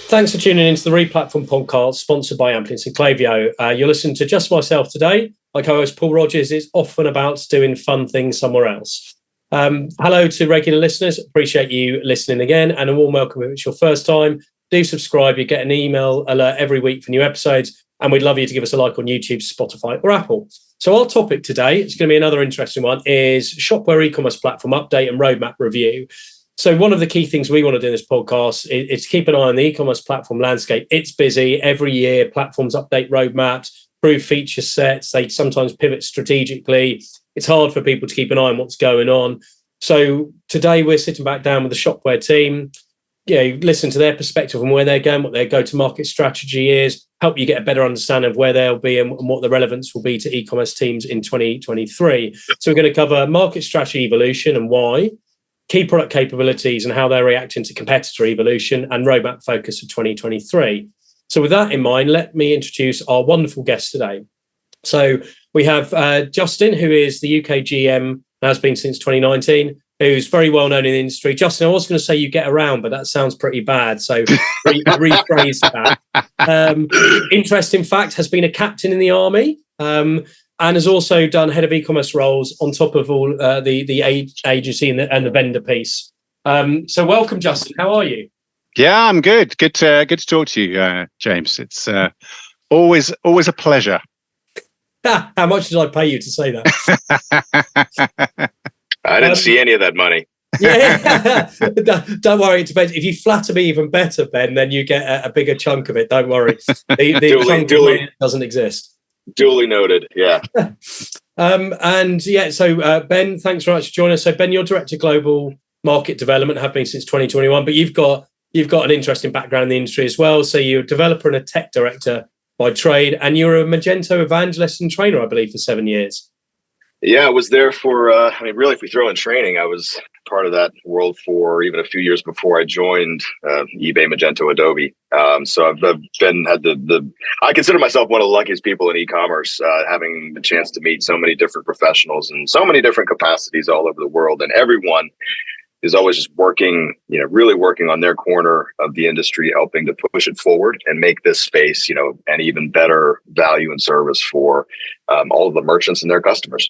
Thanks for tuning into the Replatform podcast, sponsored by Amplience and Klaviyo. You're listening to just myself today. My co-host Paul Rogers is off and about doing fun things somewhere else. Hello to regular listeners. Appreciate you listening again, and a warm welcome if it's your first time. Do subscribe. You get an email alert every week for new episodes, and we'd love you to give us a like on YouTube, Spotify, or Apple. So our topic today, it's going to be another interesting one, is Shopware e-commerce platform update and roadmap review. So one of the key things we want to do in this podcast is to keep an eye on the e-commerce platform landscape. It's busy every year. Platforms update roadmaps, improve feature sets. They sometimes pivot strategically. It's hard for people to keep an eye on what's going on. So today we're sitting back down with the Shopware team, listen to their perspective on where they're going, what their go-to-market strategy is, help you get a better understanding of where they'll be and what the relevance will be to e-commerce teams in 2023. So we're going to cover market strategy evolution and why, key product capabilities and how they're reacting to competitor evolution, and roadmap focus for 2023. So with that in mind, let me introduce our wonderful guest today. So we have Justin, who is the UK GM and has been since 2019, who's very well known in the industry. Justin, I was going to say you get around, but that sounds pretty bad. So rephrase that. Interesting fact, has been a captain in the army. And has also done head of e-commerce roles on top of all the agency and the vendor piece. So welcome, Justin. How are you? Yeah, I'm good. Good to talk to you, James. It's always a pleasure. How much did I pay you to say that? I didn't see any of that money. Yeah, don't worry. It depends. If you flatter me even better, Ben, then you get a bigger chunk of it. Don't worry. The chunk of money doesn't exist. Duly noted. Yeah. So Ben, thanks very much for joining us. So Ben, you're Director of Global Market Development, have been since 2021, but you've got an interesting background in the industry as well. So you're a developer and a tech director by trade, and you're a Magento evangelist and trainer, I believe, for 7 years. Yeah, I was there for, really, if we throw in training, I was part of that world for even a few years before I joined eBay, Magento, Adobe. So I consider myself one of the luckiest people in e-commerce, having the chance to meet so many different professionals in so many different capacities all over the world. And everyone is always just working, really working on their corner of the industry, helping to push it forward and make this space, an even better value and service for all of the merchants and their customers.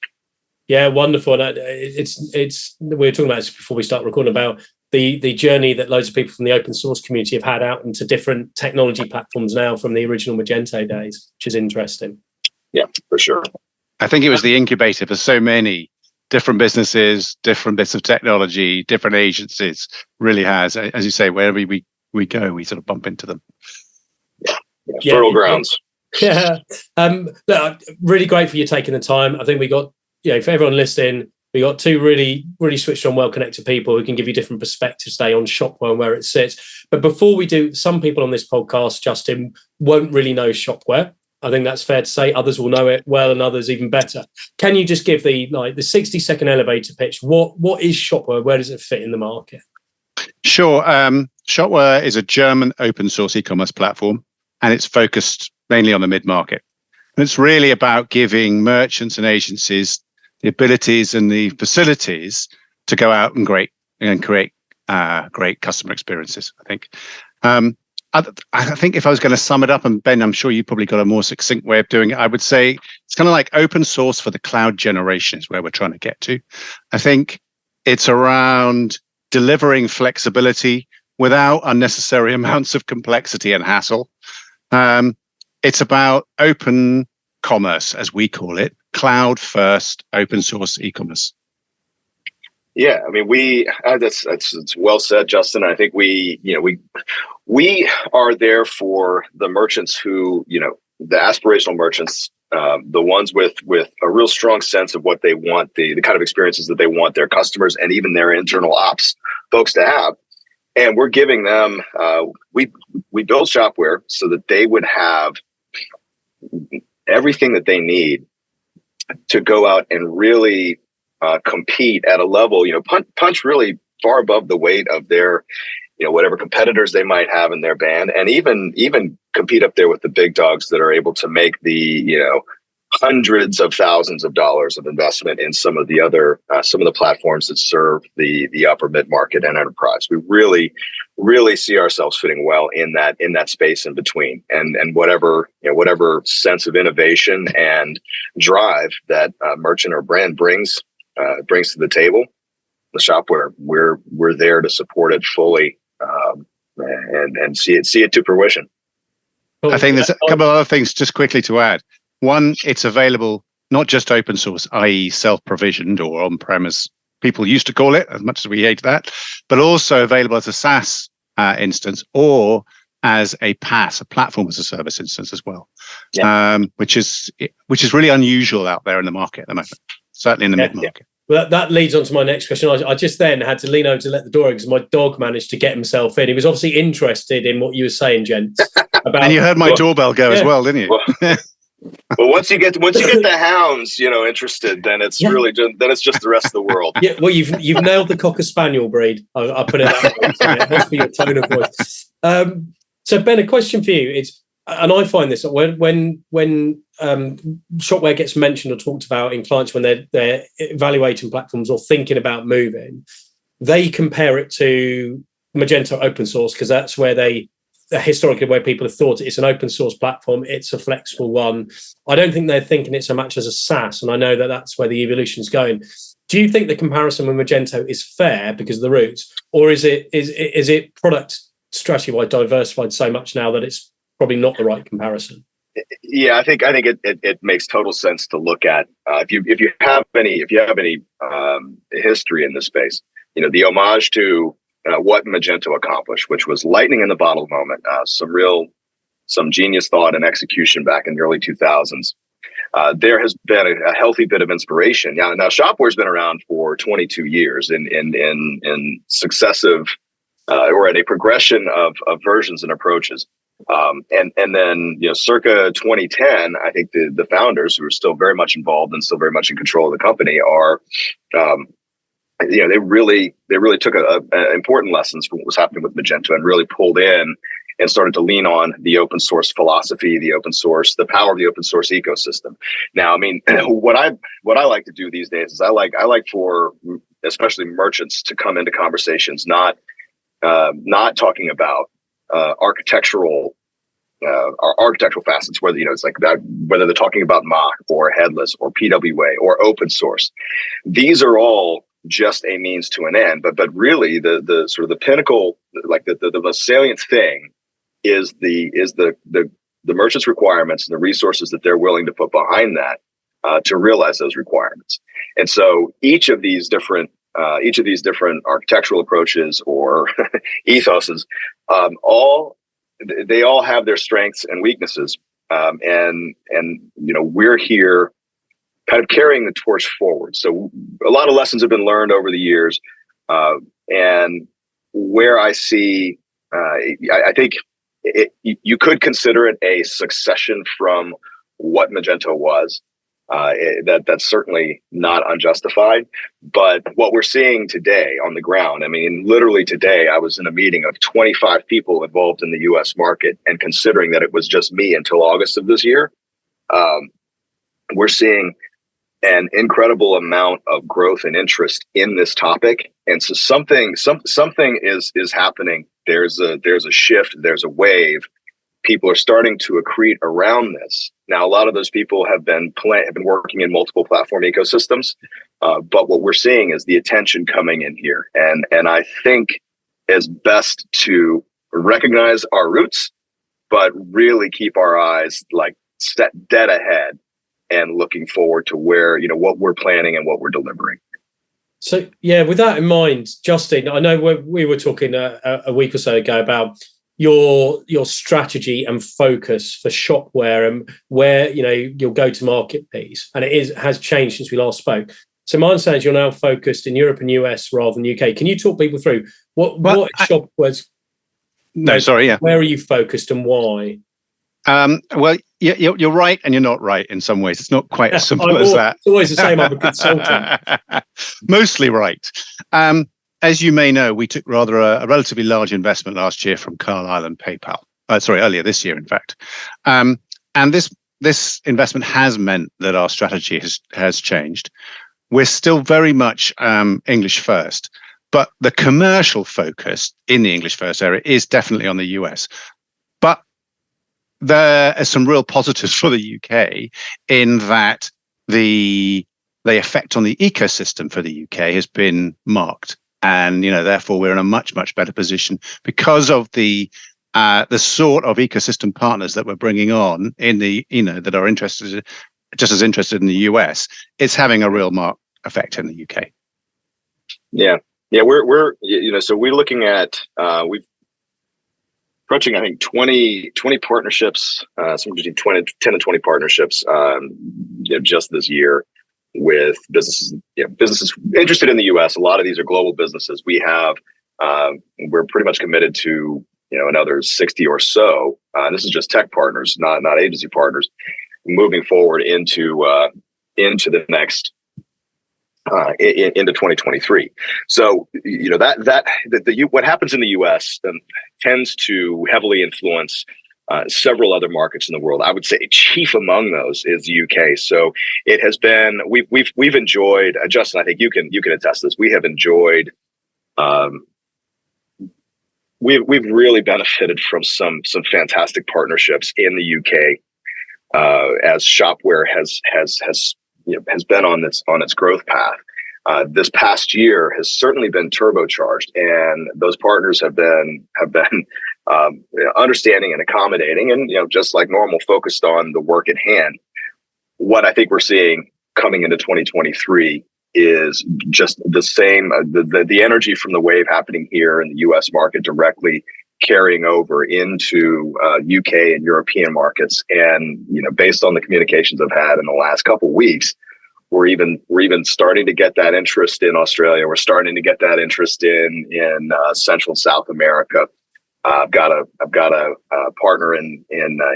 Yeah, wonderful. And it's we were talking about this before we start recording about the journey that loads of people from the open source community have had out into different technology platforms now from the original Magento days, which is interesting. Yeah, for sure. I think it was the incubator for so many different businesses, different bits of technology, different agencies. Really has, as you say, wherever we go, we sort of bump into them. Yeah, fertile grounds. Yeah. Look, really great for you taking the time. I think we got, for everyone listening, we got two really, really switched on, well-connected people who can give you different perspectives today on Shopware and where it sits. But before we do, some people on this podcast, Justin, won't really know Shopware. I think that's fair to say. Others will know it well, and others even better. Can you just give the 60-second elevator pitch? What is Shopware? Where does it fit in the market? Sure. Shopware is a German open source e-commerce platform, and it's focused mainly on the mid-market. And it's really about giving merchants and agencies the abilities and the facilities to go out and create great customer experiences, I think. I think if I was going to sum it up, and Ben, I'm sure you probably got a more succinct way of doing it, I would say it's kind of like open source for the cloud generation is where we're trying to get to. I think it's around delivering flexibility without unnecessary amounts of complexity and hassle. It's about open commerce, as we call it, cloud first, open source e-commerce. Yeah, I mean, that's well said, Justin. I think we are there for the merchants who, the aspirational merchants, the ones with a real strong sense of what they want, the kind of experiences that they want their customers and even their internal ops folks to have. And we're giving them, we build Shopware so that they would have everything that they need to go out and really compete at a level, punch really far above the weight of their, whatever competitors they might have in their band, and even compete up there with the big dogs that are able to make the, hundreds of thousands of dollars of investment in some of the platforms that serve the upper mid-market and enterprise. We really really see ourselves fitting well in that space in between, and whatever sense of innovation and drive that merchant or brand brings to the table, the Shopware, we're there to support it fully, and see it to fruition. I think there's a couple of other things just quickly to add. One, it's available not just open source, i.e. self-provisioned or on-premise, people used to call it, as much as we hate that, but also available as a SaaS instance, or as a PaaS, a platform as a service instance as well, which is really unusual out there in the market at the moment, certainly in the mid-market. Well, that leads on to my next question. I just then had to lean over to let the door in because my dog managed to get himself in. He was obviously interested in what you were saying, gents. And you heard my doorbell go as well, didn't you? Well, once you get the hounds, interested, then it's really just the rest of the world. Yeah, well, you've nailed the Cocker Spaniel breed. I put it that way. So it must be your tone of voice. So Ben, a question for you. And I find this when Shopware gets mentioned or talked about in clients when they're evaluating platforms or thinking about moving, they compare it to Magento open source because that's where historically where people have thought it's an open source platform, it's a flexible one. I don't think they're thinking it so much as a SaaS, and I know that that's where the evolution is going. Do you think the comparison with Magento is fair because of the roots, or is it product strategy-wise diversified so much now that it's probably not the right comparison? Yeah, I think it makes total sense to look at if you have any history in this space. The homage to what Magento accomplished, which was lightning in the bottle moment, some genius thought and execution back in the early 2000s. There has been a healthy bit of inspiration. Now Shopware's been around for 22 years in successive or in a progression of versions and approaches. And then, circa 2010, I think the founders, who are still very much involved and still very much in control of the company, are, they really took important lessons from what was happening with Magento and really pulled in and started to lean on the open source philosophy, the power of the open source ecosystem. Now, I mean, what I like to do these days is I like for especially merchants to come into conversations, not talking about architectural facets, whether it's like that, whether they're talking about mock or headless or PWA or open source. These are all just a means to an end, but really the sort of the pinnacle, like the most salient thing is the merchant's requirements and the resources that they're willing to put behind that to realize those requirements. And so each of these different architectural approaches or ethoses, they all have their strengths and weaknesses, and we're here kind of carrying the torch forward. So a lot of lessons have been learned over the years, and where I see, I think you could consider it a succession from what Magento was. That's certainly not unjustified. But what we're seeing today on the ground, I mean, literally today, I was in a meeting of 25 people involved in the US market, and considering that it was just me until August of this year, we're seeing an incredible amount of growth and interest in this topic. And so something is happening. There's a shift, there's a wave. People are starting to accrete around this. Now, a lot of those people have been working in multiple platform ecosystems, but what we're seeing is the attention coming in here. And I think it's best to recognize our roots, but really keep our eyes like set dead ahead and looking forward to where, what we're planning and what we're delivering. So, yeah, with that in mind, Justin, I know we were talking a week or so ago about your strategy and focus for Shopware and where your go-to-market piece, and it has changed since we last spoke. So my understanding is you're now focused in Europe and US rather than UK. Can you talk people through what Shopware's? No, sorry, yeah. Where are you focused and why? Well, you're right and you're not right in some ways. It's not quite as simple as that. It's always the same. I'm a consultant. Mostly right. As you may know, we took rather a relatively large investment last year from Carlyle and PayPal. Earlier this year, in fact. And this investment has meant that our strategy has changed. We're still very much English first, But the commercial focus in the English first area is definitely on the US. But there are some real positives for the UK in that the effect on the ecosystem for the UK has been marked. And, therefore we're in a much, much better position because of the sort of ecosystem partners that we're bringing on in the, that are just as interested in the US. It's having a real marked effect in the UK. Yeah. We're so we're looking at, we've approaching, I think 20 partnerships, somewhere between 10 and 20 partnerships, just this year with businesses, businesses interested in the US. A lot of these are global businesses. We're pretty much committed to, another 60 or so. This is just tech partners, not agency partners, moving forward into the next, into 2023. So, what happens in the US tends to heavily influence several other markets in the world. I would say chief among those is the UK. So it has been, we've enjoyed, Justin, I think you can attest to this. We have enjoyed, we've really benefited from some fantastic partnerships in the UK, as Shopware has been on its growth path. This past year has certainly been turbocharged, and those partners have been understanding and accommodating, and just like normal, focused on the work at hand. What I think we're seeing coming into 2023 is just the same, the energy from the wave happening here in the U.S. market directly carrying over into UK and European markets. And based on the communications I've had in the last couple of weeks, we're even starting to get that interest in Australia. We're starting to get that interest in Central and South America. I've got a partner in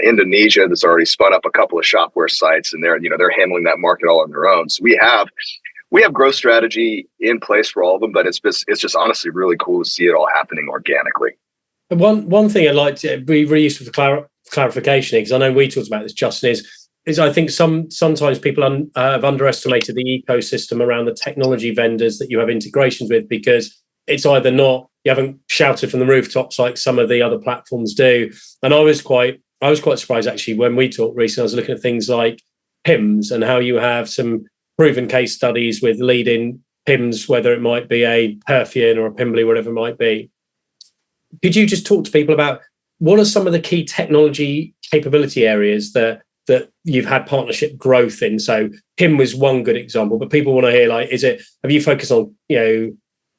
Indonesia that's already spun up a couple of Shopware sites, and they're handling that market all on their own. So we have growth strategy in place for all of them, but it's just honestly really cool to see it all happening organically. One thing I'd like to be really useful for clarification, because I know we talked about this, Justin, is I think sometimes people have underestimated the ecosystem around the technology vendors that you have integrations with, because it's either not, you haven't shouted from the rooftops like some of the other platforms do. And I was quite surprised actually when we talked recently. I was looking at things like PIMS and how you have some proven case studies with leading PIMS, whether it might be a Perfian or a Pimbly, whatever it might be. Could you just talk to people about what are some of the key technology capability areas that you've had partnership growth in? So PIM was one good example, but people want to hear, like, have you focused on,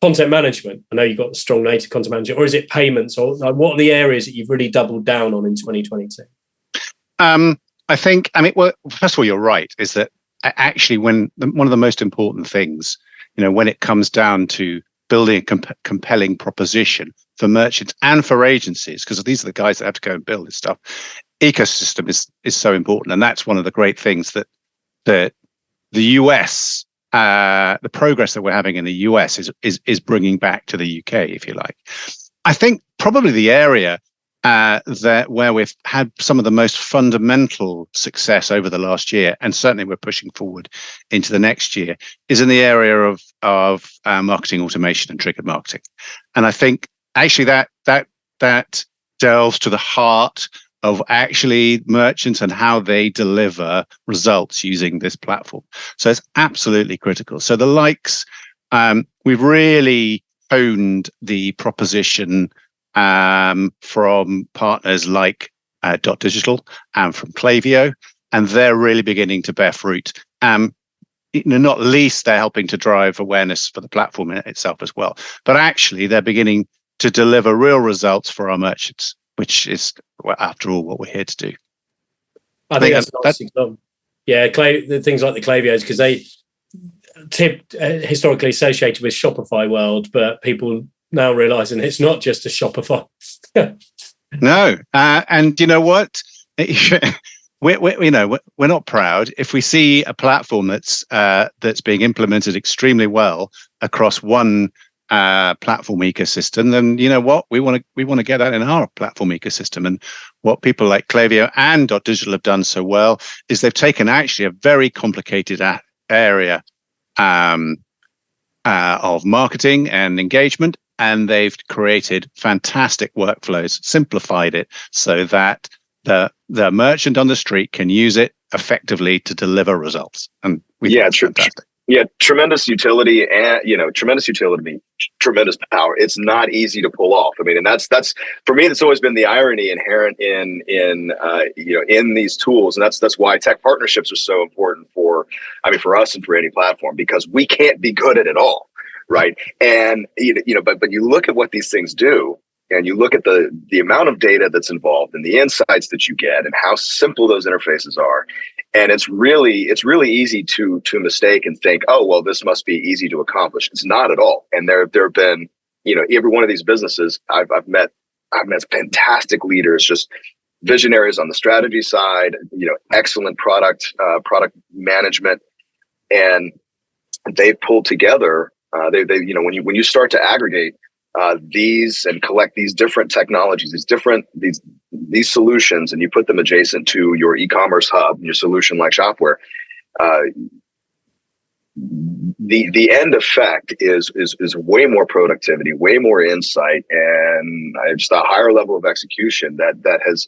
content management? I know you've got strong native content management, or is it payments, or like, what are the areas that you've really doubled down on in 2022? I think, well, first of all, you're right, is that actually one of the most important things, when it comes down to building a compelling proposition for merchants and for agencies, because these are the guys that have to go and build this stuff, ecosystem is so important. And that's one of the great things that the US, the progress that we're having in the US is bringing back to the UK, if you like. I think probably the area where we've had some of the most fundamental success over the last year, and certainly we're pushing forward into the next year, is in the area of marketing automation and triggered marketing. And I think actually that delves to the heart of actually merchants and how they deliver results using this platform. So it's absolutely critical. So the likes, we've really honed the proposition from partners like .digital and from Klaviyo, and they're really beginning to bear fruit. Not least, they're helping to drive awareness for the platform in itself as well. But actually, they're beginning to deliver real results for our merchants, which is, well, after all, what we're here to do. I think that's a nice example. Yeah, the things like the Klaviyos, because they historically associated with Shopify world, but people now realizing it's not just a Shopify. No, and you know what? We're not proud if we see a platform that's being implemented extremely well across one platform ecosystem. Then you know what, we want to get that in our platform ecosystem. And what people like Klaviyo and .digital have done so well is they've taken actually a very complicated area of marketing and engagement, and they've created fantastic workflows, simplified it so that the merchant on the street can use it effectively to deliver results. And we think it's fantastic. Yeah, tremendous utility and tremendous power. It's not easy to pull off. I mean, and that's for me. That's always been the irony inherent in these tools, and that's why tech partnerships are so important for us and for any platform, because we can't be good at it all, right? And but you look at what these things do, and you look at the amount of data that's involved and the insights that you get and how simple those interfaces are. And it's really easy to mistake and think, oh, well, this must be easy to accomplish. It's not at all. And there have been, every one of these businesses I've met fantastic leaders, just visionaries on the strategy side, excellent product management, and they pulled together. When you start to aggregate these and collect these different technologies, these solutions, and you put them adjacent to your e-commerce hub, your solution like Shopware, the end effect is way more productivity, way more insight, and just a higher level of execution that has,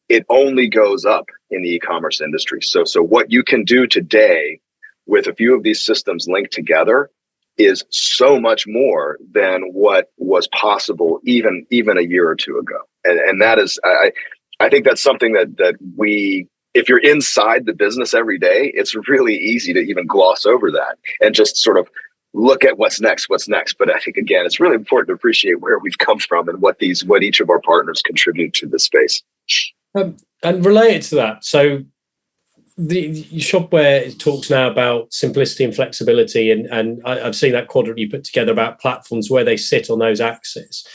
it only goes up in the e-commerce industry. So what you can do today with a few of these systems linked together is so much more than what was possible even a year or two ago. And that is, I think that's something that we, if you're inside the business every day, it's really easy to even gloss over that and just sort of look at what's next. But I think, again, it's really important to appreciate where we've come from and what each of our partners contribute to this space. And related to that, so the Shopware talks now about simplicity and flexibility, and I've seen that quadrant you put together about platforms where they sit on those axes.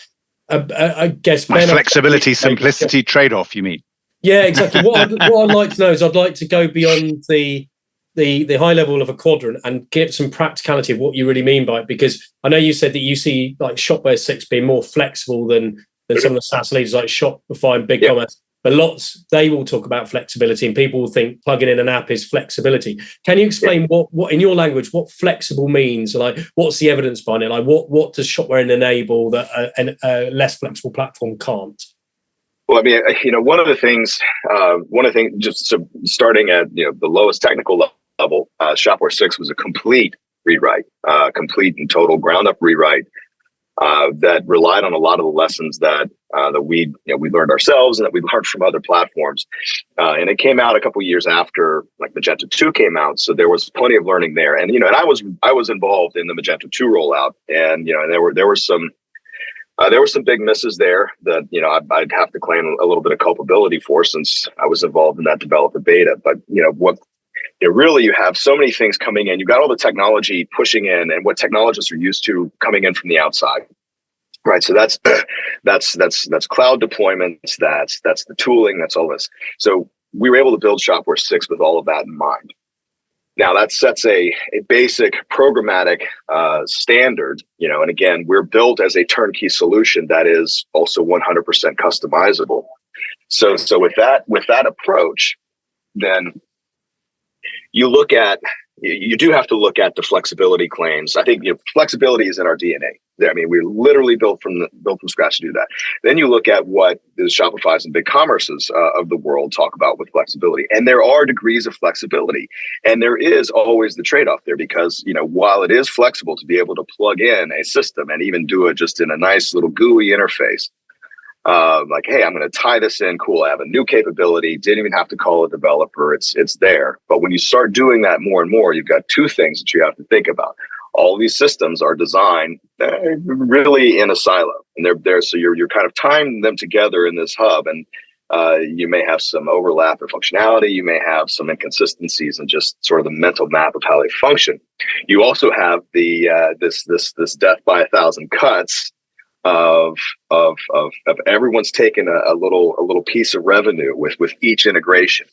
I guess my flexibility simplicity trade-off, you mean? Yeah, exactly. What I'd like to know is I'd like to go beyond the high level of a quadrant and get some practicality of what you really mean by it, because I know you said that you see like Shopware 6 being more flexible than some of the SaaS leaders like Shopify and BigCommerce. Yep. But they will talk about flexibility, and people will think plugging in an app is flexibility. Can you explain what in your language, what flexible means? Like, what's the evidence behind it? Like, what does Shopware enable that a less flexible platform can't? Well, I mean, one of the things, just so starting at the lowest technical level, Shopware 6 was a complete rewrite, complete and total ground up rewrite. That relied on a lot of the lessons that we learned ourselves and that we learned from other platforms. And it came out a couple of years after like Magento 2 came out, so there was plenty of learning there. And and I was involved in the Magento 2 rollout, and and there were some big misses there that I'd have to claim a little bit of culpability for, since I was involved in that developer beta. But really, you have so many things coming in. You've got all the technology pushing in, and what technologists are used to coming in from the outside, right? So that's cloud deployments, that's the tooling, that's all this. So we were able to build Shopware 6 with all of that in mind. Now that sets a basic programmatic standard, and again, we're built as a turnkey solution that is also 100% customizable. So with that approach, then you do have to look at the flexibility claims. I think flexibility is in our DNA. I mean, we're literally built from scratch to do that. Then you look at what the Shopify's and BigCommerces of the world talk about with flexibility, and there are degrees of flexibility, and there is always the trade-off there, because while it is flexible to be able to plug in a system and even do it just in a nice little GUI interface. Like, hey, I'm going to tie this in. Cool. I have a new capability. Didn't even have to call a developer. It's there. But when you start doing that more and more, you've got two things that you have to think about. All these systems are designed really in a silo, and they're there. So you're kind of tying them together in this hub, and you may have some overlap in functionality. You may have some inconsistencies in just sort of the mental map of how they function. You also have the this death by 1,000 cuts of everyone's taken a little piece of revenue with each integration.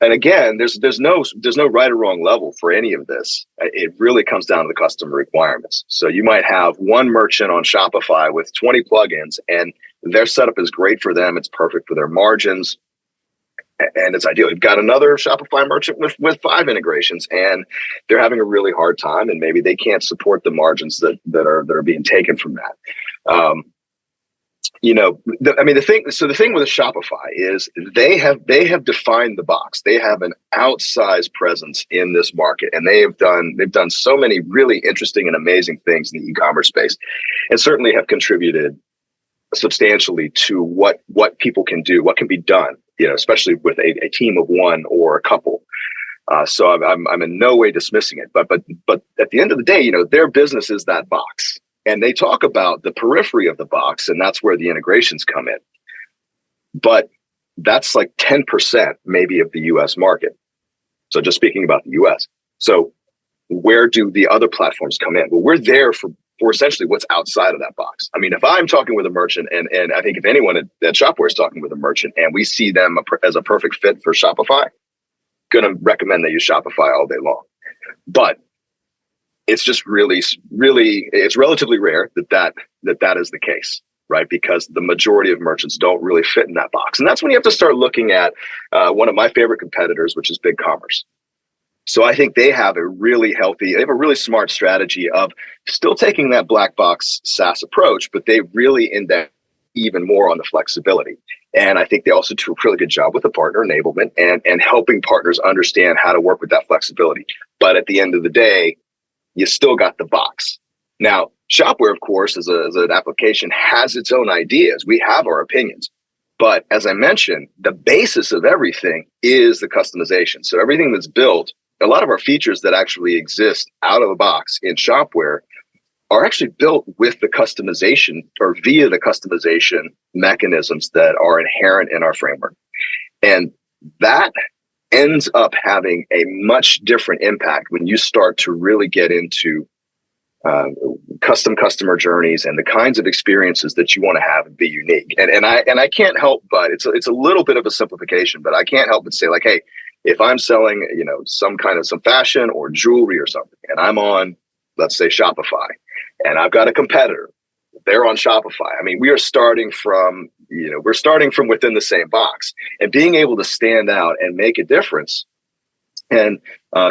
And again, there's no right or wrong level for any of this. It really comes down to the customer requirements. So you might have one merchant on Shopify with 20 plugins, and their setup is great for them. It's perfect for their margins. and it's ideal. You've got another Shopify merchant with 5 integrations, and they're having a really hard time, and maybe they can't support the margins that are being taken from that. The thing with a Shopify is they have defined the box. They have an outsized presence in this market, and they've done so many really interesting and amazing things in the e-commerce space, and certainly have contributed substantially to what people can do, what can be done, especially with a team of one or a couple. So I'm in no way dismissing it, but at the end of the day, their business is that box. And they talk about the periphery of the box, and that's where the integrations come in. But that's like 10% maybe of the US market. So just speaking about the US. So where do the other platforms come in? Well, we're there for essentially what's outside of that box. I mean, if I'm talking with a merchant, and I think if anyone at Shopware is talking with a merchant, and we see them as a perfect fit for Shopify, going to recommend they use Shopify all day long. But it's just really, it's relatively rare that is the case, right? Because the majority of merchants don't really fit in that box. And that's when you have to start looking at one of my favorite competitors, which is BigCommerce. So I think they have a really smart strategy of still taking that black box SaaS approach, but they really index even more on the flexibility. And I think they also do a really good job with the partner enablement and helping partners understand how to work with that flexibility. But at the end of the day, you still got the box. Now, Shopware, of course, as an application, has its own ideas. We have our opinions. But as I mentioned, the basis of everything is the customization. So everything that's built, a lot of our features that actually exist out of the box in Shopware are actually built with the customization or via the customization mechanisms that are inherent in our framework. And that ends up having a much different impact when you start to really get into custom customer journeys and the kinds of experiences that you want to have and be unique. And I can't help but it's a little bit of a simplification, but I can't help but say, like, hey, if I'm selling, some fashion or jewelry or something, and I'm on, let's say, Shopify, and I've got a competitor, they're on Shopify. I mean, we're starting from within the same box, and being able to stand out and make a difference and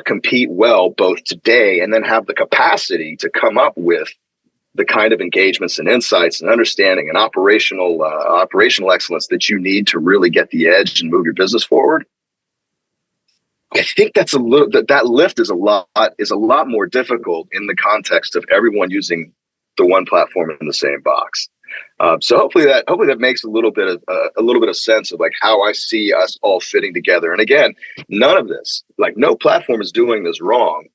compete well both today and then have the capacity to come up with the kind of engagements and insights and understanding and operational excellence that you need to really get the edge and move your business forward. I think that lift is a lot more difficult in the context of everyone using the one platform in the same box. So hopefully that makes a little bit of sense of like how I see us all fitting together. And again, none of this, like, no platform is doing this wrong.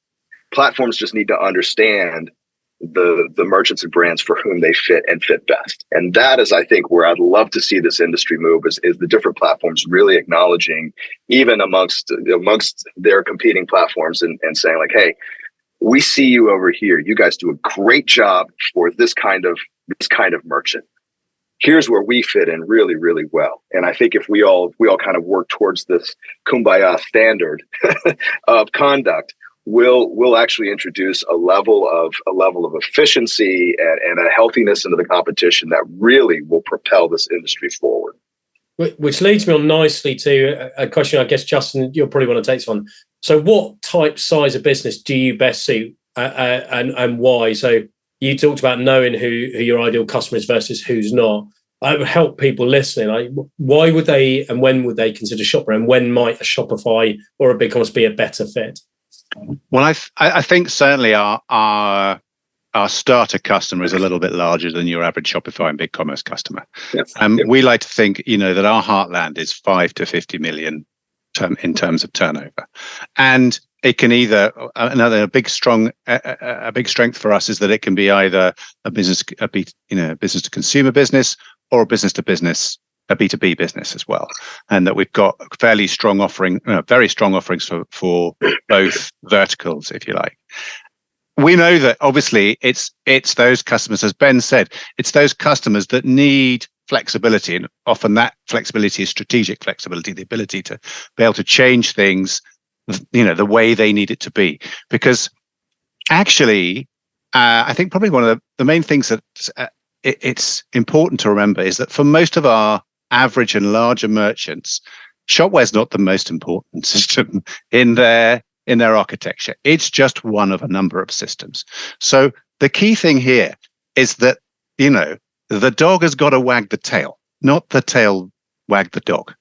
Platforms just need to understand the merchants and brands for whom they fit and fit best. And that is, I think, where I'd love to see this industry move is the different platforms really acknowledging, even amongst their competing platforms, and saying like, hey, we see you over here. You guys do a great job for this kind of merchant. Here's where we fit in really, really well. And I think if we all kind of work towards this kumbaya standard of conduct, we'll actually introduce a level of efficiency and a healthiness into the competition that really will propel this industry forward. Which leads me on nicely to a question, I guess, Justin, you'll probably want to take this one. So what type, size of business do you best suit and why? So you talked about knowing who your ideal customer is versus who's not. I would help people listening. Like, why would they and when would they consider Shopware, and when might a Shopify or a BigCommerce be a better fit? Well, I think certainly our starter customer is a little bit larger than your average Shopify and BigCommerce customer. Yep. We like to think, that our heartland is 5 to 50 million in terms of turnover, and it can either a big strength for us is that it can be either a business to consumer business or a business to business, a B2B business as well, and that we've got very strong offerings for both verticals, if you like. We know that obviously it's those customers, as Ben said, it's those customers that need flexibility, and often that flexibility is strategic flexibility, the ability to be able to change things, the way they need it to be. Because actually, I think probably one of the main things that it's important to remember is that for most of our average and larger merchants, Shopware's not the most important system in their architecture. It's just one of a number of systems. So the key thing here is that, the dog has got to wag the tail, not the tail wag the dog.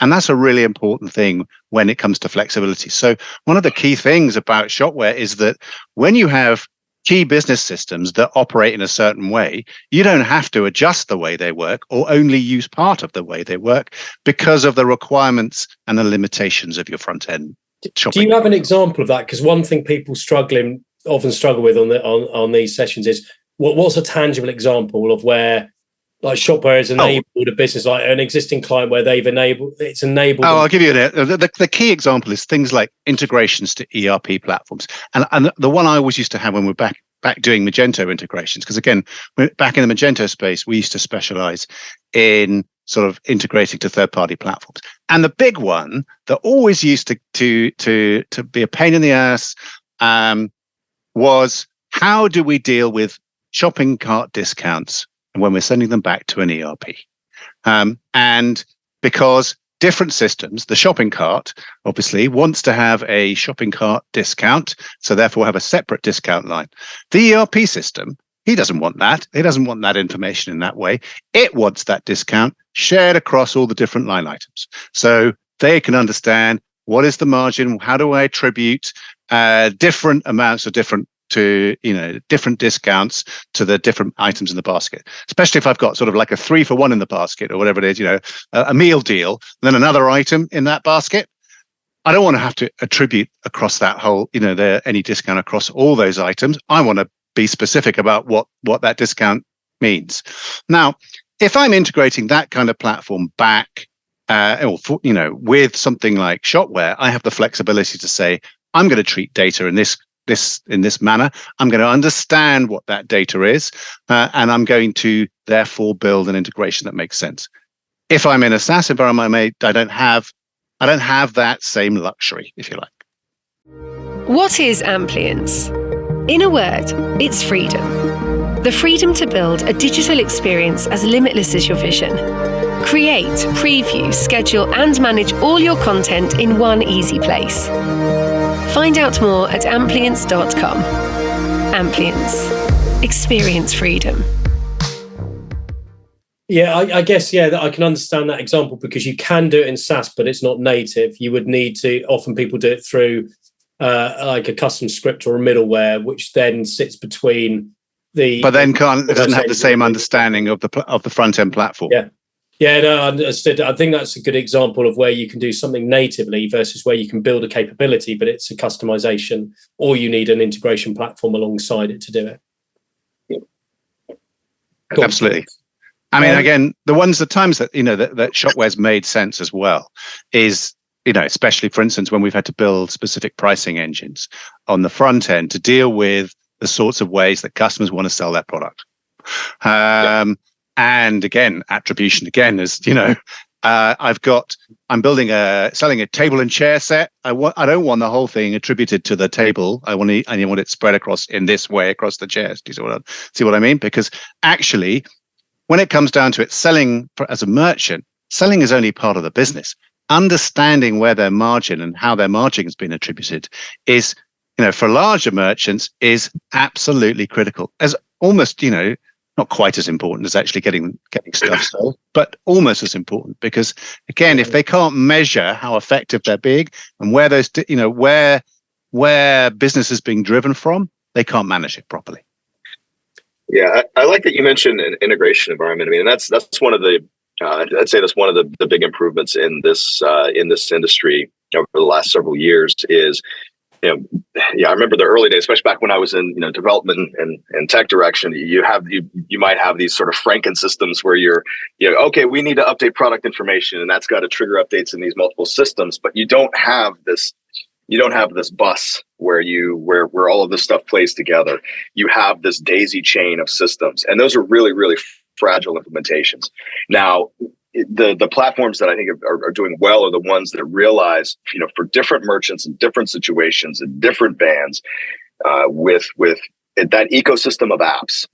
And that's a really important thing when it comes to flexibility. So one of the key things about Shopware is that when you have key business systems that operate in a certain way, you don't have to adjust the way they work or only use part of the way they work because of the requirements and the limitations of your front end shopping. Do you have an example of that? Because one thing people often struggle with on these sessions is what's a tangible example of where like Shopware has enabled a business, like an existing client where it's enabled. I'll give you the key example is things like integrations to ERP platforms. And the one I always used to have when we're back doing Magento integrations, because again, back in the Magento space, we used to specialize in sort of integrating to third-party platforms. And the big one that always used to be a pain in the ass was, how do we deal with shopping cart discounts when we're sending them back to an ERP? And because different systems, the shopping cart obviously wants to have a shopping cart discount, so therefore have a separate discount line. The ERP system, he doesn't want that. He doesn't want that information in that way. It wants that discount shared across all the different line items, so they can understand what is the margin, how do I attribute different amounts of different discounts to the different items in the basket, especially if I've got sort of like a 3-for-1 in the basket or whatever it is, a meal deal, and then another item in that basket. I don't want to have to attribute across that whole, any discount across all those items. I want to be specific about what that discount means. Now, if I'm integrating that kind of platform back, with something like Shopware, I have the flexibility to say, I'm going to treat data in this manner. I'm going to understand what that data is, and I'm going to therefore build an integration that makes sense. If I'm in a SaaS environment, I don't have that same luxury, if you like. What is Amplience? In a word, it's freedom. The freedom to build a digital experience as limitless as your vision. Create, preview, schedule, and manage all your content in one easy place. Find out more at amplience.com. Amplience. Experience freedom. Yeah, I guess, that I can understand that example, because you can do it in SaaS, but it's not native. You would need to, often people do it through like a custom script or a middleware, which then sits between the... But then it doesn't have the same understanding of the front end platform. Yeah. Yeah, no, I understood. I think that's a good example of where you can do something natively versus where you can build a capability, but it's a customization, or you need an integration platform alongside it to do it. Cool. Absolutely. I mean, again, the times that, that Shopware's made sense as well is, especially, for instance, when we've had to build specific pricing engines on the front end to deal with the sorts of ways that customers want to sell their product. And again, attribution is, I'm selling a table and chair set. I don't want the whole thing attributed to the table. I want it spread across in this way across the chairs. Do you see what I mean? Because actually, when it comes down to it, selling as a merchant, selling is only part of the business. Understanding where their margin and how their margin has been attributed is, for larger merchants, is absolutely critical. As almost, not quite as important as actually getting stuff sold, but almost as important, because again, if they can't measure how effective they're being and where those, where business is being driven from, they can't manage it properly. Yeah, I like that you mentioned an integration environment. I mean, that's one of the I'd say that's one of the big improvements in this industry over the last several years is, I remember the early days, especially back when I was in development and tech direction. You might have these sort of Franken systems where you're okay, we need to update product information, and that's got to trigger updates in these multiple systems. But you don't have this bus where all of this stuff plays together. You have this daisy chain of systems, and those are really, really fragile implementations. Now, the platforms that I think are doing well are the ones that realize, for different merchants in different situations and different bands, with that ecosystem of apps.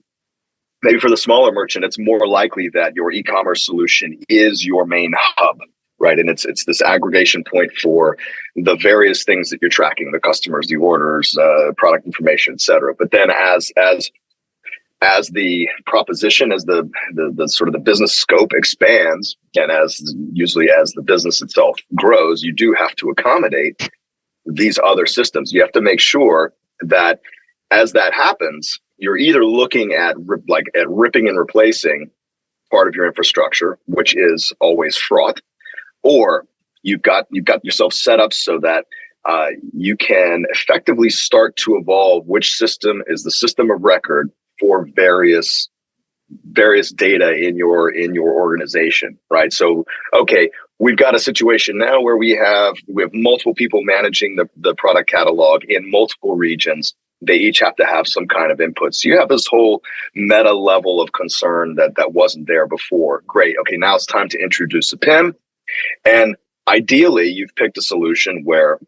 Maybe for the smaller merchant, it's more likely that your e-commerce solution is your main hub. right? And it's this aggregation point for the various things that you're tracking, the customers, the orders, product information, et cetera. But then as the proposition, as the sort of the business scope expands, and as the business itself grows, you do have to accommodate these other systems. You have to make sure that as that happens, you're either looking at ripping and replacing part of your infrastructure, which is always fraught, or you've got yourself set up so that you can effectively start to evolve which system is the system of record for various data in your organization, right? So, okay, we've got a situation now where we have multiple people managing the product catalog in multiple regions. They each have to have some kind of input. So you have this whole meta level of concern that wasn't there before. Great. Okay, now it's time to introduce a PIM. And ideally, you've picked a solution where,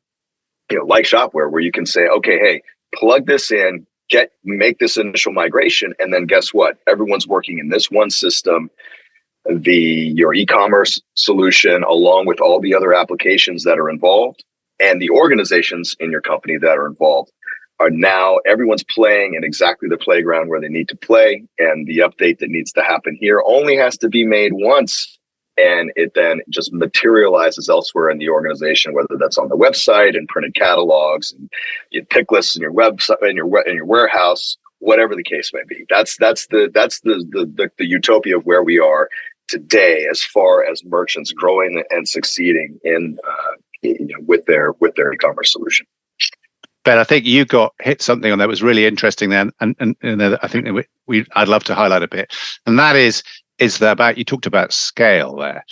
like Shopware, where you can say, okay, hey, plug this in, make this initial migration, and then guess what? Everyone's working in this one system. Your e-commerce solution, along with all the other applications that are involved, and the organizations in your company that are involved, are now everyone's playing in exactly the playground where they need to play, and the update that needs to happen here only has to be made once. And it then just materializes elsewhere in the organization, whether that's on the website and printed catalogs and your pick lists in your website in your warehouse, whatever the case may be. That's the utopia of where we are today, as far as merchants growing and succeeding in with their e-commerce solution. Ben, I think you hit something on that was really interesting then, and I think I'd love to highlight a bit, and that is that you talked about scale there,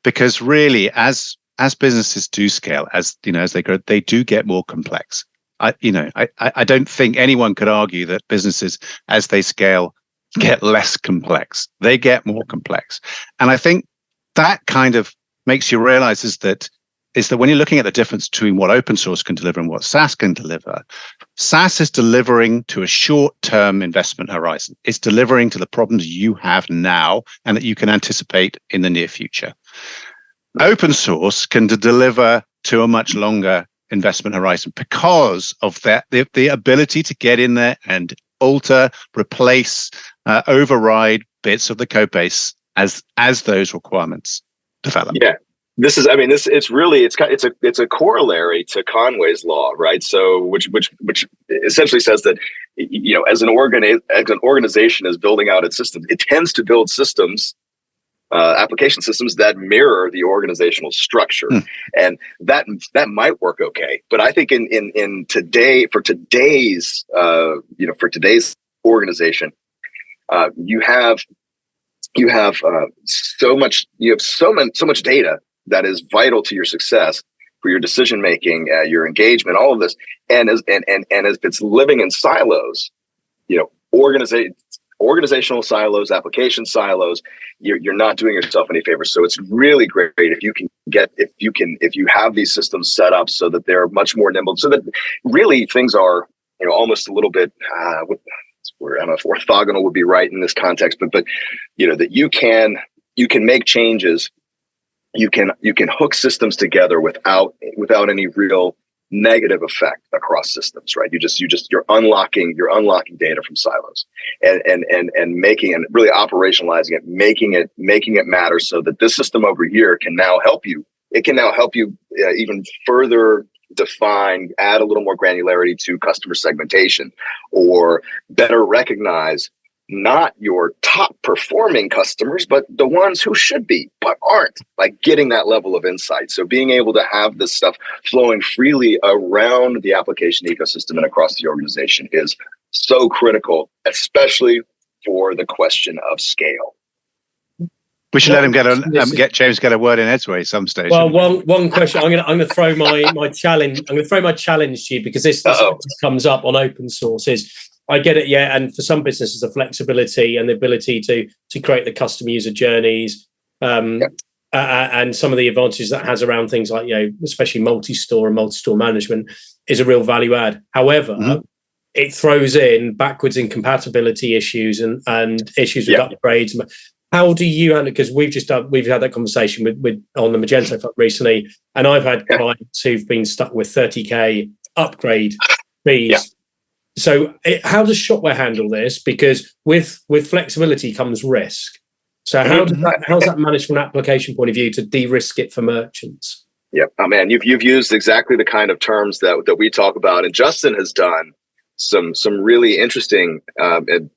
because really as businesses do scale, as they grow, they do get more complex. I don't think anyone could argue that businesses, as they scale, get less complex. They get more complex, and I think that kind of makes you realize is that when you're looking at the difference between what open source can deliver and what SaaS can deliver, SaaS is delivering to a short-term investment horizon. It's delivering to the problems you have now and that you can anticipate in the near future. Open source can deliver to a much longer investment horizon because of that, the ability to get in there and alter, replace, override bits of the code base as those requirements develop. Yeah. It's a corollary to Conway's law, right? So which essentially says that, as an organization is building out its systems, it tends to build systems, application systems that mirror the organizational structure. And that might work okay. But I think for today's organization, you have so much data that is vital to your success, for your decision making, your engagement, all of this, and as it's living in silos, organizational silos, application silos, you're not doing yourself any favors. So it's really great if you have these systems set up so that they're much more nimble, so that really things are almost a little bit. I don't know if orthogonal would be right in this context, but that you can make changes. You can hook systems together without any real negative effect across systems, right? You're unlocking data from silos and making and really operationalizing it, making it matter, so that this system over here can now help you. It can now help you even further define, add a little more granularity to customer segmentation, or better recognize not your top performing customers, but the ones who should be, but aren't, like getting that level of insight. So being able to have this stuff flowing freely around the application ecosystem and across the organization is so critical, especially for the question of scale. We should let him get James get a word in edgeway some stage. Well, one question. I'm going to throw my challenge. I'm going to throw my challenge to you, because this comes up on open source. I get it, yeah. And for some businesses, the flexibility and the ability to create the custom user journeys, and some of the advantages that has around things like, especially multi-store and multi-store management, is a real value add. However, it throws in backwards incompatibility issues and issues with upgrades. How do you handle? Because we've had that conversation with on the Magento Fund recently, and I've had clients who've been stuck with 30K upgrade fees. Yeah. So how does Shopware handle this? Because with flexibility comes risk. So how's that managed from an application point of view to de-risk it for merchants? Yeah, oh man, you've used exactly the kind of terms that we talk about, and Justin has done some really interesting and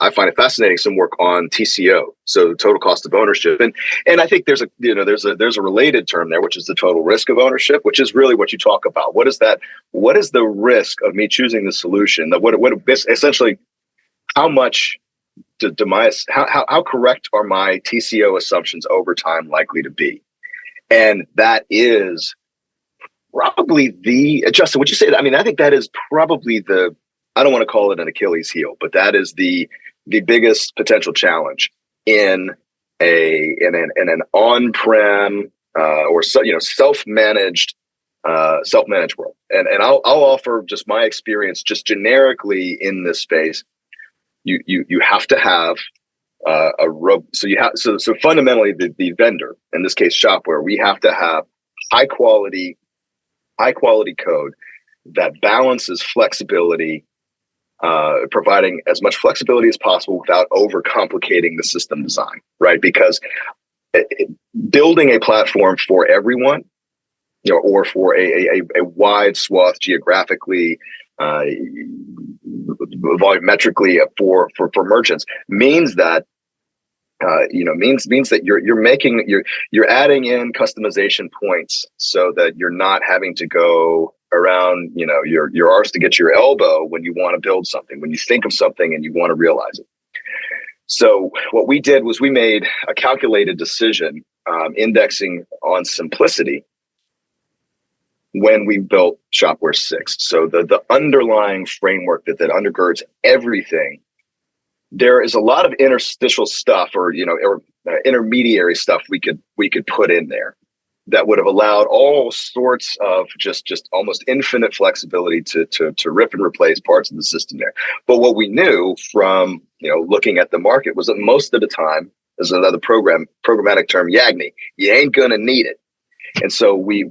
I find it fascinating, some work on TCO, so total cost of ownership, and I think there's a related term there, which is the total risk of ownership, which is really what you talk about. What is that? What is the risk of me choosing the solution? What essentially, how much how correct are my TCO assumptions over time likely to be? And that is probably Justin, would you say that? I mean, I think that is probably I don't want to call it an Achilles heel, but that is the biggest potential challenge in an on-prem or self-managed world. And I'll offer just my experience, just generically in this space. You have to have so fundamentally the vendor, in this case Shopware, we have to have high quality code that balances flexibility, providing as much flexibility as possible without overcomplicating the system design, right? Because building a platform for everyone, or for a wide swath geographically, volumetrically for merchants, means that means that you're adding in customization points so that you're not having to go around your arse to get your elbow when you want to build something, when you think of something and you want to realize it. So what we did was we made a calculated decision, indexing on simplicity, when we built Shopware 6. So the underlying framework that undergirds everything, there is a lot of interstitial stuff or intermediary stuff we could put in there that would have allowed all sorts of just almost infinite flexibility to rip and replace parts of the system there. But what we knew from looking at the market was that most of the time, there's another programmatic term, YAGNI, you ain't gonna need it. And so we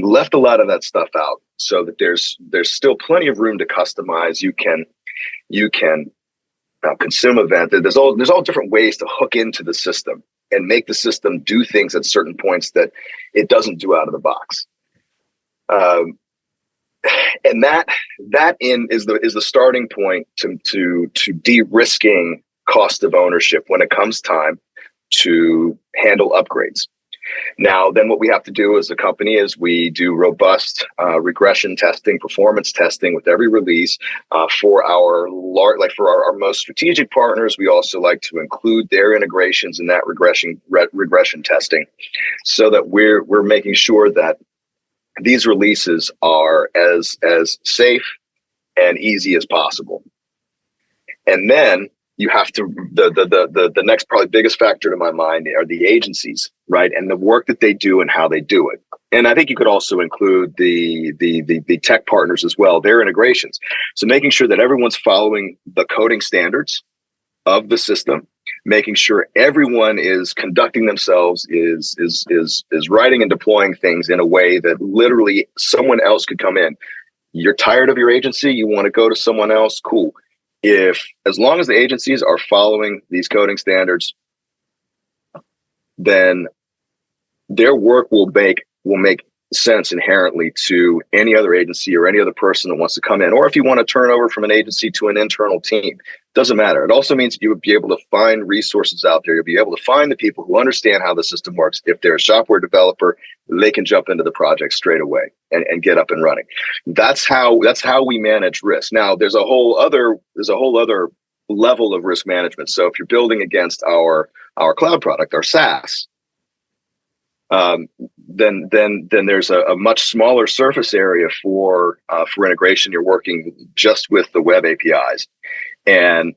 left a lot of that stuff out, so that there's still plenty of room to customize. You can consume event. There's all different ways to hook into the system and make the system do things at certain points that it doesn't do out of the box. And that is the starting point to de-risking cost of ownership when it comes time to handle upgrades. Now, then what we have to do as a company is we do robust regression testing, performance testing with every release. For our most strategic partners, we also like to include their integrations in that regression testing, so that we're making sure that these releases are as safe and easy as possible. And then you have to, the next probably biggest factor to my mind are the agencies, right? And the work that they do and how they do it. And I think you could also include the tech partners as well, their integrations. So making sure that everyone's following the coding standards of the system, making sure everyone is conducting themselves, is writing and deploying things in a way that literally someone else could come in. You're tired of your agency, you want to go to someone else, cool. As long as the agencies are following these coding standards, then their work will make sense inherently to any other agency or any other person that wants to come in. Or if you want to turn over from an agency to an internal team, doesn't matter. It also means you would be able to find resources out there. You'll be able to find the people who understand how the system works. If they're a Shopware developer, they can jump into the project straight away and get up and running. That's how we manage risk. Now, there's a whole other level of risk management. So if you're building against our cloud product, our SaaS, then there's a much smaller surface area for integration. You're working just with the web APIs, and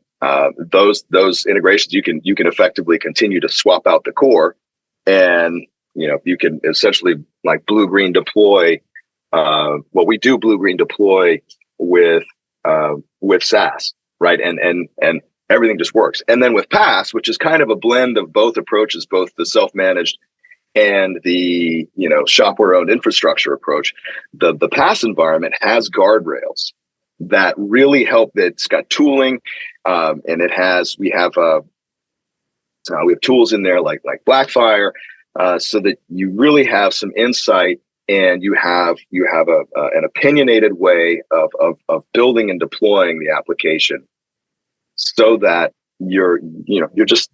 those integrations you can effectively continue to swap out the core, and you can essentially like blue-green deploy. What we do blue-green deploy with SaaS, right? And everything just works. And then with PaaS, which is kind of a blend of both approaches, both the self-managed and the Shopware owned infrastructure approach, the PaaS environment has guardrails that really help. It's got tooling, and we have tools in there like Blackfire, so that you really have some insight, and you have an opinionated way of building and deploying the application, so that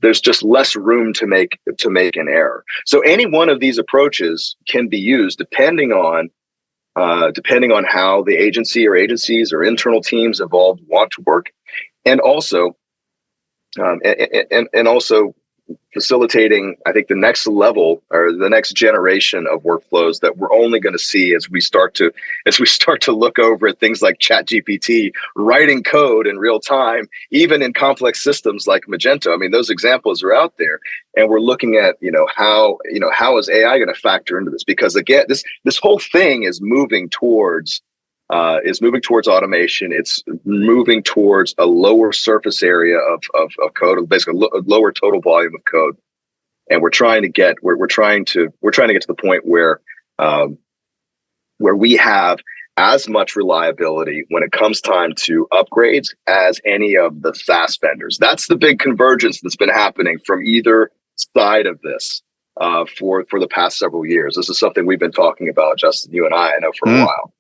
there's just less room to make an error. So any one of these approaches can be used depending on how the agency or agencies or internal teams involved want to work, and also facilitating, I think, the next level or the next generation of workflows that we're only going to see as we start to look over at things like ChatGPT, writing code in real time, even in complex systems like Magento. I mean, those examples are out there, and we're looking at how is AI going to factor into this? Because again, this whole thing is moving towards automation. It's moving towards a lower surface area of code, basically a lower total volume of code. And we're trying to get to the point where we have as much reliability when it comes time to upgrades as any of the SaaS vendors. That's the big convergence that's been happening from either side of this for the past several years. This is something we've been talking about, Justin, you and I know for a while.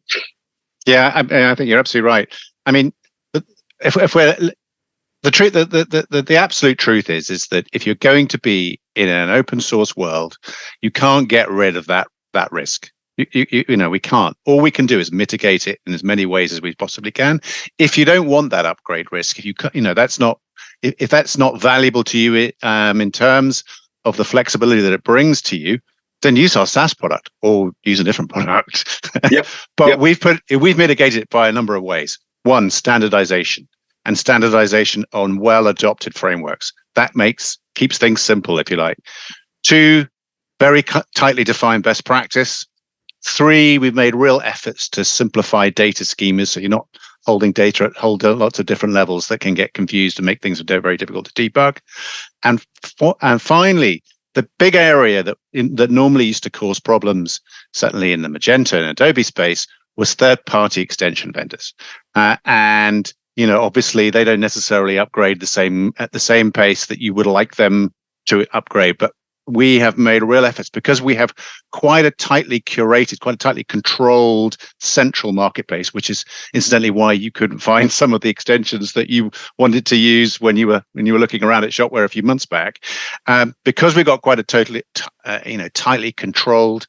Yeah, I think you're absolutely right. I mean, if we're the absolute truth is that if you're going to be in an open source world, you can't get rid of that risk. We can't. All we can do is mitigate it in as many ways as we possibly can. If you don't want that upgrade risk, if that's not valuable to you in terms of the flexibility that it brings to you, then use our SaaS product or use a different product. Yep. But we've mitigated it by a number of ways. One, standardization on well-adopted frameworks. That keeps things simple, if you like. Two, very tightly defined best practice. Three, we've made real efforts to simplify data schemas, so you're not holding data at lots of different levels that can get confused and make things very difficult to debug. And finally, the big area that normally used to cause problems, certainly in the Magento and Adobe space, was third-party extension vendors. And obviously, they don't necessarily upgrade at the same pace that you would like them to upgrade. But we have made real efforts because we have quite a tightly curated, quite a tightly controlled central marketplace, which is incidentally why you couldn't find some of the extensions that you wanted to use when you were looking around at Shopware a few months back. Because we got quite a tightly controlled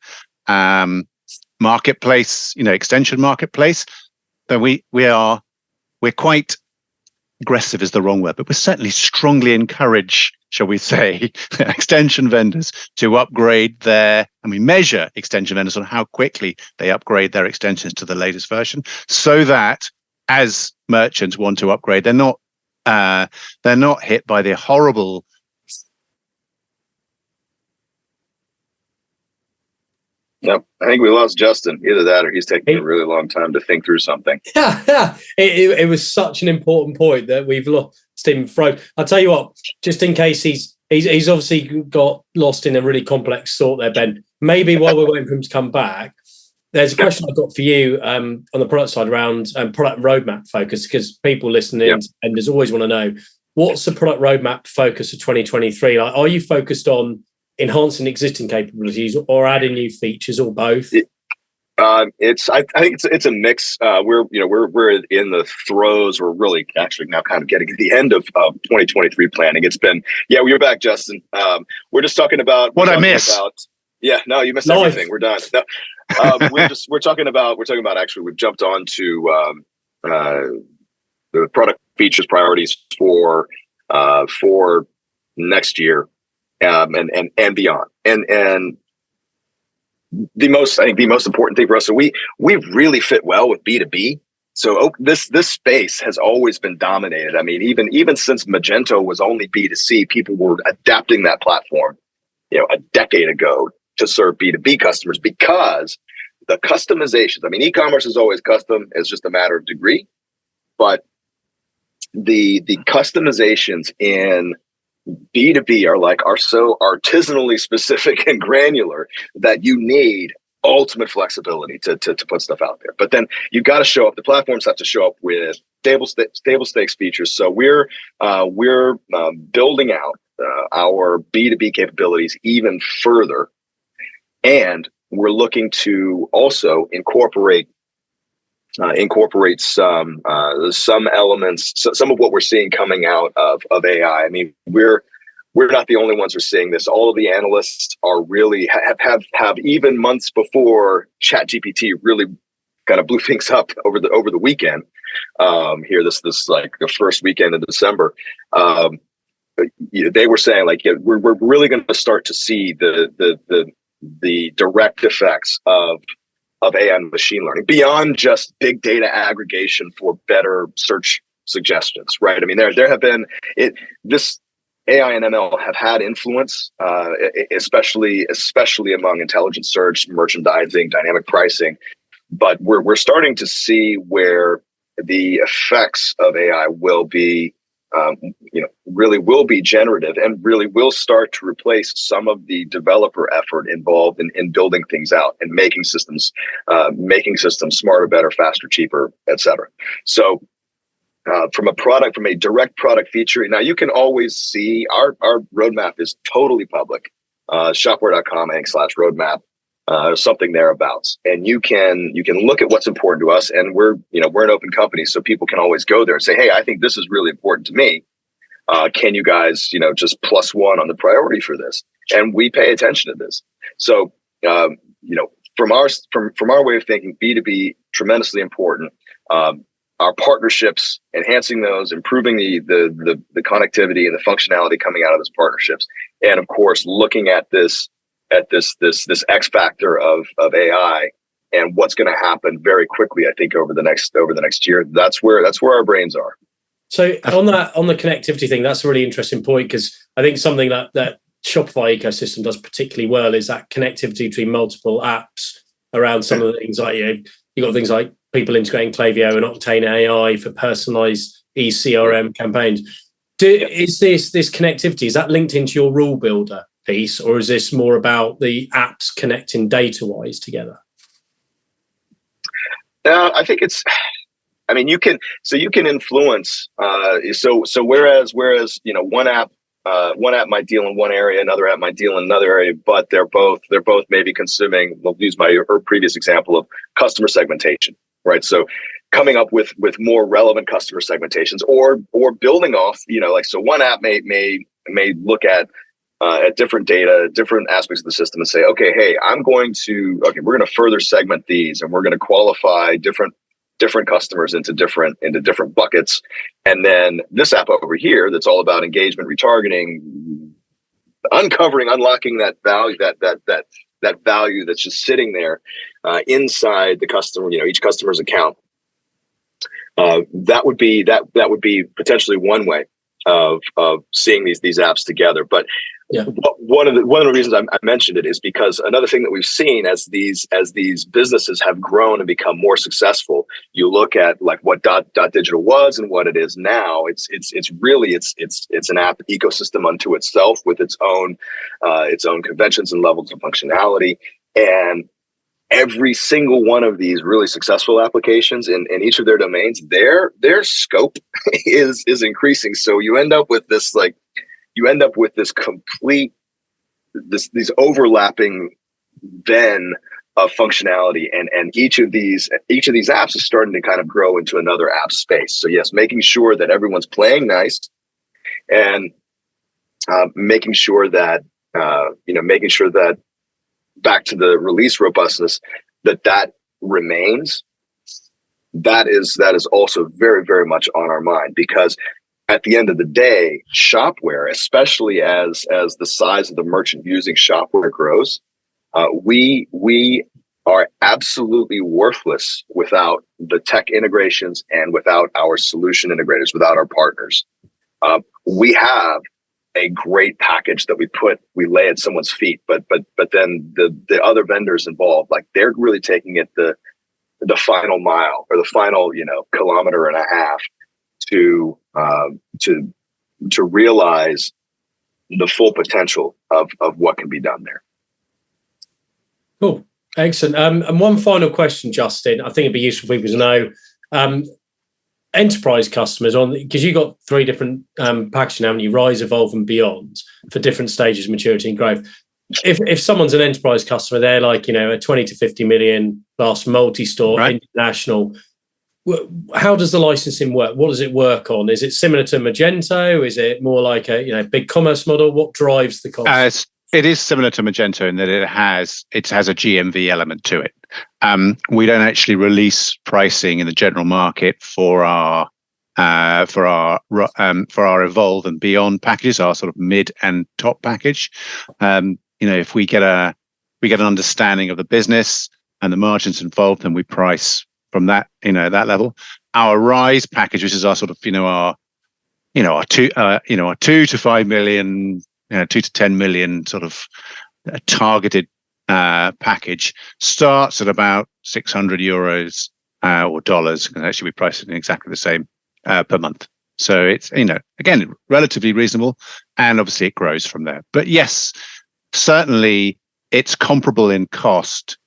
marketplace, extension marketplace, then we're quite aggressive is the wrong word, but we certainly strongly encourage, shall we say, extension vendors to upgrade and we measure extension vendors on how quickly they upgrade their extensions to the latest version, so that as merchants want to upgrade, they're not hit by the horrible. Yep, I think we lost Justin. Either that, or he's taking a really long time to think through something. It was such an important point that we've lost him. I'll tell you what, just in case he's obviously got lost in a really complex thought there, Ben. Maybe while we're waiting for him to come back, there's a question I've got for you on the product side around product roadmap focus, because people listening and there's always want to know, what's the product roadmap focus of 2023? Like, are you focused on enhancing existing capabilities or adding new features, or both? I think it's a mix. We're in the throes. We're really actually now kind of getting to the end of 2023 planning. It's been we're back, Justin. We're just talking about what I miss. No, you missed everything. We're done. No, we're talking about actually we've jumped on to the product features priorities for next year. And beyond, and the most important thing for us. So we really fit well with B2B. So this space has always been dominated. I mean, even since Magento was only B2C, people were adapting that platform, a decade ago to serve B2B customers, because the customizations. I mean, e-commerce is always custom. It's just a matter of degree, but the customizations in B2B are so artisanally specific and granular that you need ultimate flexibility to put stuff out there. But then you've got to show up. The platforms have to show up with table stakes features. So we're building out our B2B capabilities even further, and we're looking to also incorporate some elements, some of what we're seeing coming out of AI. I mean, we're not the only ones who are seeing this. All of the analysts are really have even months before ChatGPT really kind of blew things up over the weekend. Here, this like the first weekend of December. They were saying like, yeah, we're really going to start to see the direct effects of AI and machine learning beyond just big data aggregation for better search suggestions, right? I mean, there have been this AI and ML have had influence, especially among intelligent search, merchandising, dynamic pricing, but we're starting to see where the effects of AI will be, really will be generative and really will start to replace some of the developer effort involved in building things out and making systems smarter, better, faster, cheaper, etc. So from a direct product feature, now you can always see our roadmap is totally public. Shopware.com/roadmap. Something thereabouts, and you can look at what's important to us, and we're an open company, so people can always go there and say, hey, I think this is really important to me. Can you guys just +1 on the priority for this? And we pay attention to this. So from our way of thinking, B2B tremendously important. Our partnerships, enhancing those, improving the connectivity and the functionality coming out of those partnerships, and of course looking at this X factor of AI and what's going to happen very quickly. I think over the next year, that's where our brains are. So on the connectivity thing, that's a really interesting point, because I think something that Shopify ecosystem does particularly well is that connectivity between multiple apps around some of the things like you got things like people integrating Klaviyo and Octane AI for personalized eCRM campaigns. Is this connectivity, is that linked into your rule builder piece, or is this more about the apps connecting data-wise together? I think it's. I mean, you can influence. So whereas one app might deal in one area, another app might deal in another area, but they're both maybe consuming. We'll use my previous example of customer segmentation, right? So coming up with more relevant customer segmentations, or building off, so one app may look at different data, different aspects of the system, and say, okay, hey, we're going to further segment these, and we're going to qualify different customers into different buckets. And then this app over here, that's all about engagement, retargeting, unlocking that value, that value that's just sitting there inside the customer, each customer's account. That would be potentially one way of seeing these apps together. But yeah, one of the reasons I mentioned it is because another thing that we've seen as these businesses have grown and become more successful, you look at like what Dot Digital was and what it is now. It's really an app ecosystem unto itself with its own conventions and levels of functionality. And every single one of these really successful applications in each of their domains, their scope is increasing. So you end up with this complete, these overlapping then of functionality, and each of these apps is starting to kind of grow into another app space. So yes, making sure that everyone's playing nice, and making sure that back to the release robustness, that remains. That is also very, very much on our mind, because at the end of the day, Shopware, especially as the size of the merchant using Shopware grows, we are absolutely worthless without the tech integrations and without our solution integrators, without our partners. We have a great package that we lay at someone's feet, but then the other vendors involved, like, they're really taking it the final mile, or the final kilometer and a half to realize the full potential of what can be done there. Cool. Excellent. And one final question, Justin. I think it'd be useful for people to know. Enterprise customers, because you've got 3 different packaging, haven't you? Rise, Evolve, and Beyond, for different stages of maturity and growth. If someone's an enterprise customer, they're like, a 20 to 50 million plus multi-store, right, international. How does the licensing work? What does it work on? Is it similar to Magento? Is it more like a big commerce model? What drives the cost? It is similar to Magento in that it has a GMV element to it. We don't actually release pricing in the general market for our Evolve and Beyond packages, our sort of mid and top package. If we get an understanding of the business and the margins involved, then we price from that level. Our Rise package, which is our sort of our 2 to 5 million, 2 to 10 million sort of targeted package, starts at about 600 euros or dollars. And actually, we price it in exactly the same per month. So it's again relatively reasonable, and obviously it grows from there. But yes, certainly it's comparable in cost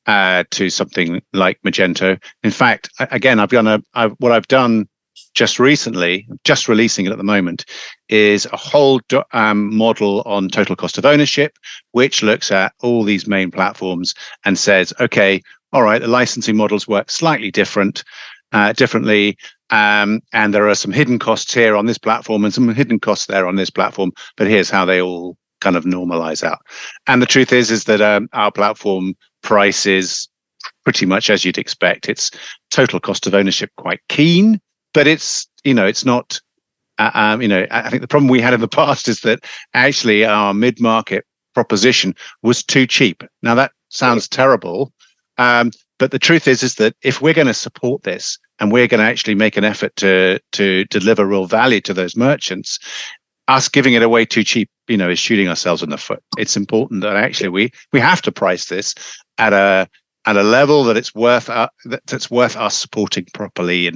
to something like Magento. In fact, again, what I've done just recently, just releasing it at the moment, is a whole model on total cost of ownership, which looks at all these main platforms and says, okay, all right, the licensing models work slightly differently, and there are some hidden costs here on this platform and some hidden costs there on this platform, but here's how they all kind of normalize out. And the truth is that our platform prices pretty much as you'd expect. It's total cost of ownership quite keen, but it's not. I think the problem we had in the past is that actually our mid-market proposition was too cheap. Now that sounds terrible, but the truth is that if we're going to support this and we're going to actually make an effort to deliver real value to those merchants, us giving it away too cheap, is shooting ourselves in the foot. It's important that actually we have to price this at a level that it's worth us supporting properly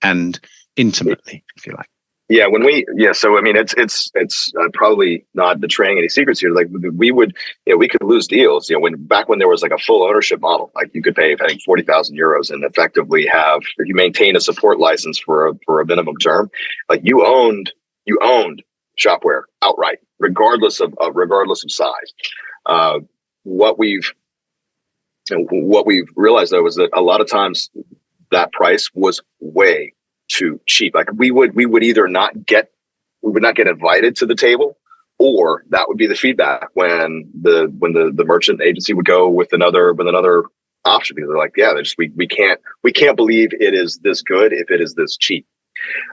and intimately, if you like. Yeah, so I mean, it's probably not betraying any secrets here. Like we could lose deals. Back when there was like a full ownership model, like you could pay, I think, 40,000 euros and effectively have, if you maintain a support license for a minimum term, like you owned Shopware outright, regardless of size. What we've realized though is that a lot of times that price was way too cheap. Like we would either not get invited to the table, or that would be the feedback when the merchant agency would go with another option, because they're like, yeah, we can't believe it is this good if it is this cheap.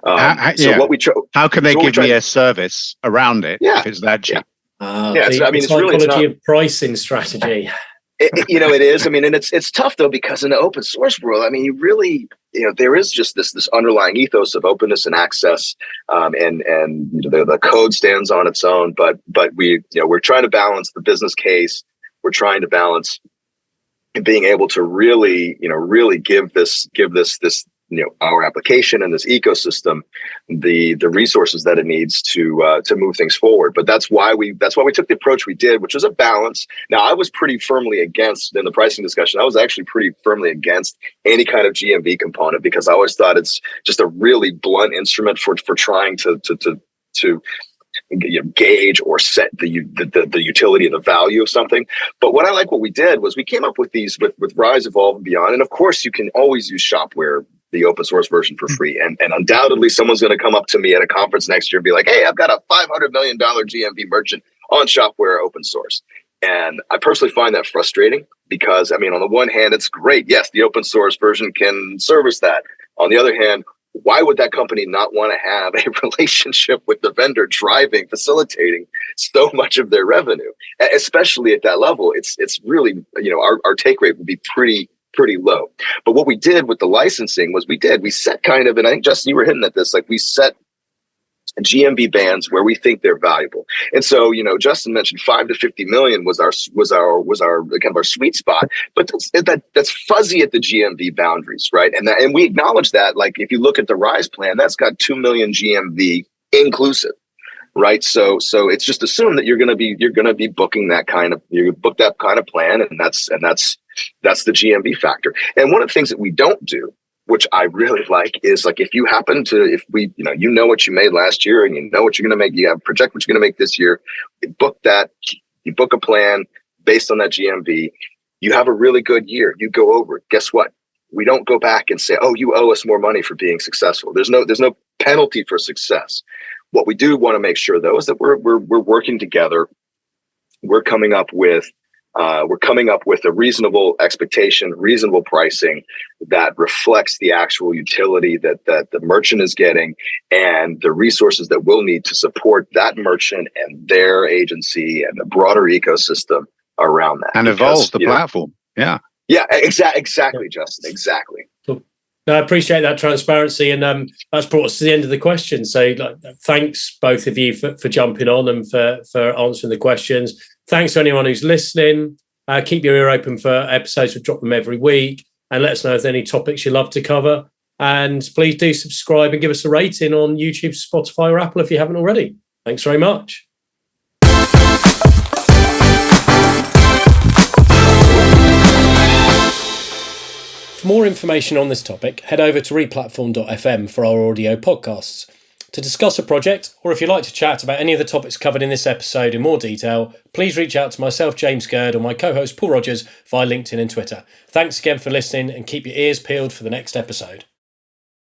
How can they give me a service around it if it's that cheap? It's psychology of pricing strategy. It is. I mean, and it's tough though, because in the open source world, I mean, you really, there is just this underlying ethos of openness and access, and the code stands on its own. But we're trying to balance the business case. We're trying to balance being able to really give this our application and this ecosystem the resources that it needs to move things forward. But that's why we took the approach we did, which was a balance. Now, I was pretty firmly against, in the pricing discussion, I was actually pretty firmly against any kind of GMV component, because I always thought it's just a really blunt instrument for trying to gauge or set the utility and the value of something. But what we did was we came up with these with Rise, Evolve, and Beyond. And of course, you can always use Shopware, the open source version, for free. And undoubtedly someone's going to come up to me at a conference next year and be like, hey, I've got a $500 million GMV merchant on Shopware open source. And I personally find that frustrating, because, I mean, on the one hand, it's great. Yes, the open source version can service that. On the other hand, why would that company not want to have a relationship with the vendor facilitating so much of their revenue, especially at that level? It's really, our take rate would be pretty low. But what we did with the licensing was we set kind of, and I think, Justin, you were hitting at this, like we set GMV bands where we think they're valuable. And so, Justin mentioned 5 to 50 million was our kind of our sweet spot, but that's fuzzy at the GMV boundaries, right? And we acknowledge that. Like, if you look at the Rise plan, that's got 2 million GMV inclusive, right? So it's just assumed that you're going to be booking that kind of plan, and that's the GMV factor. And one of the things that we don't do, which I really like, is like, if you know what you made last year and you know what you're going to make, you have project what you're going to make this year, you book a plan based on that GMV, you have a really good year, you go over it. Guess what? We don't go back and say, oh, you owe us more money for being successful. There's no penalty for success. What we do want to make sure, though, is that we're working together. We're coming up with a reasonable expectation, reasonable pricing that reflects the actual utility that the merchant is getting and the resources that we'll need to support that merchant and their agency and the broader ecosystem around that. And evolve the platform. Yeah. Yeah, exactly, Justin. Exactly. Cool. No, I appreciate that transparency, and that's brought us to the end of the question. So, thanks both of you for jumping on and for answering the questions. Thanks to anyone who's listening. Keep your ear open for episodes. We drop them every week, and let us know if there's any topics you'd love to cover. And please do subscribe and give us a rating on YouTube, Spotify, or Apple if you haven't already. Thanks very much. For more information on this topic, head over to replatform.fm for our audio podcasts. To discuss a project, or if you'd like to chat about any of the topics covered in this episode in more detail, please reach out to myself, James Gurd, or my co-host Paul Rogers via LinkedIn and Twitter. Thanks again for listening, and keep your ears peeled for the next episode.